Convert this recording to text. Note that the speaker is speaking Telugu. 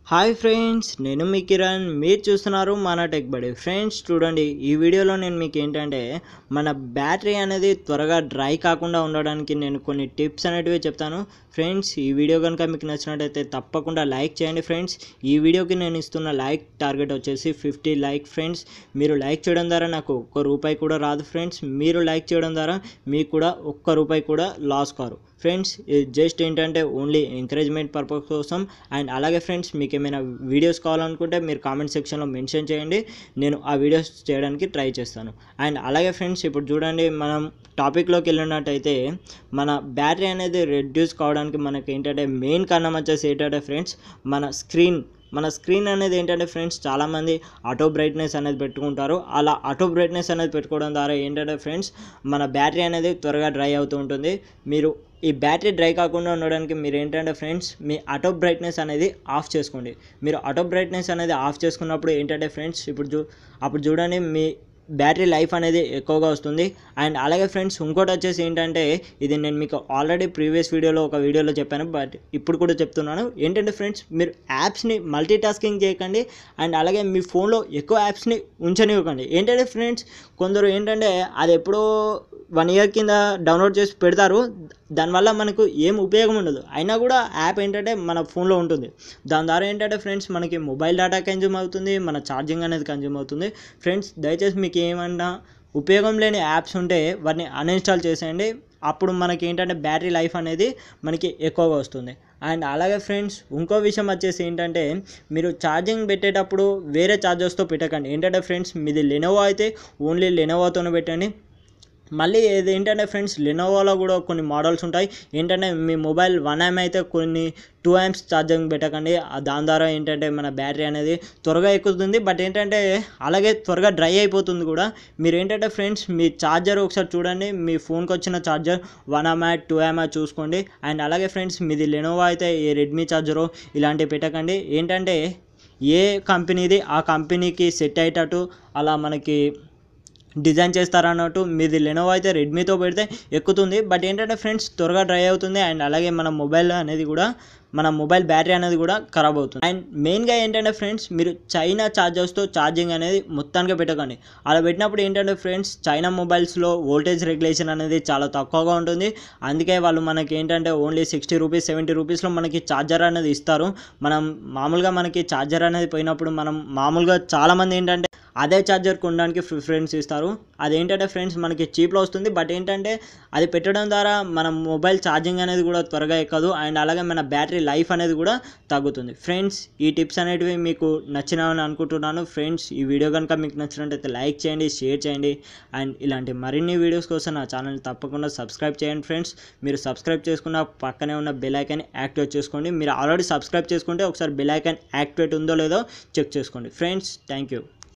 హాయ్ ఫ్రెండ్స్, నేను మీ కిరణ్. మీరు చూస్తున్నారు మన టెక్ బడి. ఫ్రెండ్స్ చూడండి, ఈ వీడియోలో నేను మీకు ఏంటంటే మన బ్యాటరీ అనేది త్వరగా డ్రై కాకుండా ఉండడానికి నేను కొన్ని టిప్స్ అనేటివి చెప్తాను. ఫ్రెండ్స్, ఈ వీడియో కనుక మీకు నచ్చినట్టయితే తప్పకుండా లైక్ చేయండి. ఫ్రెండ్స్, ఈ వీడియోకి నేను ఇస్తున్న లైక్ టార్గెట్ వచ్చేసి 50 లైక్. ఫ్రెండ్స్, మీరు లైక్ చేయడం ద్వారా నాకు ₹1 కూడా రాదు. ఫ్రెండ్స్, మీరు లైక్ చేయడం ద్వారా మీకు కూడా ₹1 కూడా లాస్ కారు. ఫ్రెండ్స్, ఇది జస్ట్ ఏంటంటే ఓన్లీ ఎంకరేజ్మెంట్ పర్పస్ కోసం. అండ్ అలాగే ఫ్రెండ్స్, మీకు ఏమైనా వీడియోస్ కావాలనుకుంటే మీరు కామెంట్ సెక్షన్లో మెన్షన్ చేయండి, నేను ఆ వీడియోస్ చేయడానికి ట్రై చేస్తాను. అండ్ అలాగే ఫ్రెండ్స్, ఇప్పుడు చూడండి, మనం టాపిక్లోకి వెళ్ళినట్టయితే మన బ్యాటరీ అనేది రెడ్యూస్ కావడానికి మనకి ఏంటంటే మెయిన్ కారణం వచ్చేసి ఏంటంటే ఫ్రెండ్స్, మన స్క్రీన్ అనేది ఏంటంటే ఫ్రెండ్స్, చాలామంది ఆటో బ్రైట్నెస్ అనేది పెట్టుకుంటారు. అలా ఆటో బ్రైట్నెస్ అనేది పెట్టుకోవడం ద్వారా ఏంటంటే ఫ్రెండ్స్, మన బ్యాటరీ అనేది త్వరగా డ్రై అవుతూ ఉంటుంది. మీరు ఈ బ్యాటరీ డ్రై కాకుండా ఉండడానికి మీరు ఏంటంటే ఫ్రెండ్స్, మీ ఆటో బ్రైట్నెస్ అనేది ఆఫ్ చేసుకోండి. మీరు ఆటో బ్రైట్నెస్ అనేది ఆఫ్ చేసుకున్నప్పుడు ఏంటంటే ఫ్రెండ్స్, అప్పుడు చూడండి, మీ బ్యాటరీ లైఫ్ అనేది ఎక్కువగా వస్తుంది. అండ్ అలాగే ఫ్రెండ్స్, ఇంకోటి వచ్చేసి ఏంటంటే, ఇది నేను మీకు ఆల్రెడీ ప్రీవియస్ ఒక వీడియోలో చెప్పాను, బట్ ఇప్పుడు కూడా చెప్తున్నాను. ఏంటంటే ఫ్రెండ్స్, మీరు యాప్స్ని మల్టీ టాస్కింగ్ చేయకండి. అండ్ అలాగే మీ ఫోన్లో ఎక్కువ యాప్స్ని ఉంచనివ్వకండి. ఏంటంటే ఫ్రెండ్స్, కొందరు ఏంటంటే అది ఎప్పుడో 1 year కింద డౌన్లోడ్ చేసి పెడతారు. దానివల్ల మనకు ఏం ఉపయోగం ఉండదు. అయినా కూడా యాప్ ఏంటంటే మన ఫోన్లో ఉంటుంది. దాని ద్వారా ఏంటంటే ఫ్రెండ్స్, మనకి మొబైల్ డేటా కన్జ్యూమ్ అవుతుంది, మన ఛార్జింగ్ అనేది కన్జ్యూమ్ అవుతుంది. ఫ్రెండ్స్, దయచేసి మీకు ఏమన్నా ఉపయోగం లేని యాప్స్ ఉంటే వాటిని అన్ఇన్స్టాల్ చేసేయండి. అప్పుడు మనకి ఏంటంటే బ్యాటరీ లైఫ్ అనేది మనకి ఎక్కువగా వస్తుంది. అండ్ అలాగే ఫ్రెండ్స్, ఇంకో విషయం వచ్చేసి ఏంటంటే, మీరు ఛార్జింగ్ పెట్టేటప్పుడు వేరే ఛార్జర్స్తో పెట్టకండి. ఏంటంటే ఫ్రెండ్స్, మీది లెనోవో అయితే ఓన్లీ లెనోవోతోనే పెట్టండి. మళ్ళీ ఇది ఏంటంటే ఫ్రెండ్స్, లెనోవోలో కూడా కొన్ని మోడల్స్ ఉంటాయి. ఏంటంటే మీ మొబైల్ 1 AM అయితే కొన్ని 2 amps ఛార్జింగ్ పెట్టకండి. దాని ద్వారా ఏంటంటే మన బ్యాటరీ అనేది త్వరగా ఎక్కుతుంది, బట్ ఏంటంటే అలాగే త్వరగా డ్రై అయిపోతుంది కూడా. మీరు ఏంటంటే ఫ్రెండ్స్, మీ ఛార్జర్ ఒకసారి చూడండి, మీ ఫోన్కి వచ్చిన ఛార్జర్ 1 AM 2 AM చూసుకోండి. అండ్ అలాగే ఫ్రెండ్స్, మీది లెనోవో అయితే ఏ రెడ్మీ ఛార్జరో ఇలాంటివి పెట్టకండి. ఏంటంటే ఏ కంపెనీది ఆ కంపెనీకి సెట్ అయ్యేటట్టు అలా మనకి డిజైన్ చేస్తారన్నట్టు. మీది లెనోవో అయితే రెడ్మీతో పెడితే ఎక్కుతుంది, బట్ ఏంటంటే ఫ్రెండ్స్ త్వరగా డ్రై అవుతుంది. అండ్ అలాగే మన మొబైల్ బ్యాటరీ అనేది కూడా ఖరాబ్ అవుతుంది. అండ్ మెయిన్గా ఏంటంటే ఫ్రెండ్స్, మీరు చైనా ఛార్జర్స్తో ఛార్జింగ్ అనేది మొత్తానికి పెట్టకండి. అలా పెట్టినప్పుడు ఏంటంటే ఫ్రెండ్స్, చైనా మొబైల్స్లో వోల్టేజ్ రెగ్యులేషన్ అనేది చాలా తక్కువగా ఉంటుంది. అందుకే వాళ్ళు మనకి ఏంటంటే ఓన్లీ ₹60 ₹70లో మనకి ఛార్జర్ అనేది ఇస్తారు. మనకి ఛార్జర్ అనేది పోయినప్పుడు మామూలుగా చాలామంది ఏంటంటే అదే ఛార్జర్ కొనడానికి ప్రిఫరెన్స్ ఇస్తారు. అదేంటంటే ఫ్రెండ్స్, మనకి చీప్లో వస్తుంది, బట్ ఏంటంటే అది పెట్టడం ద్వారా మన మొబైల్ ఛార్జింగ్ అనేది కూడా త్వరగా ఎక్కదు. అండ్ అలాగే మన బ్యాటరీ లైఫ్ అనేది కూడా తగ్గుతుంది. ఫ్రెండ్స్, ఈ టిప్స్ అనేటివి మీకు నచ్చినాయని అనుకుంటున్నాను. ఫ్రెండ్స్, ఈ వీడియో కనుక మీకు నచ్చినట్టయితే లైక్ చేయండి, షేర్ చేయండి. అండ్ ఇలాంటి మరిన్ని వీడియోస్ కోసం నా ఛానల్ని తప్పకుండా సబ్స్క్రైబ్ చేయండి. ఫ్రెండ్స్, మీరు సబ్స్క్రైబ్ చేసుకున్న పక్కనే ఉన్న బెల్ ఐకాన్ యాక్టివేట్ చేసుకోండి. మీరు ఆల్రెడీ సబ్స్క్రైబ్ చేసుకుంటే ఒకసారి బెల్ ఐకాన్ యాక్టివేట్ ఉందో లేదో చెక్ చేసుకోండి. Friends, thank you.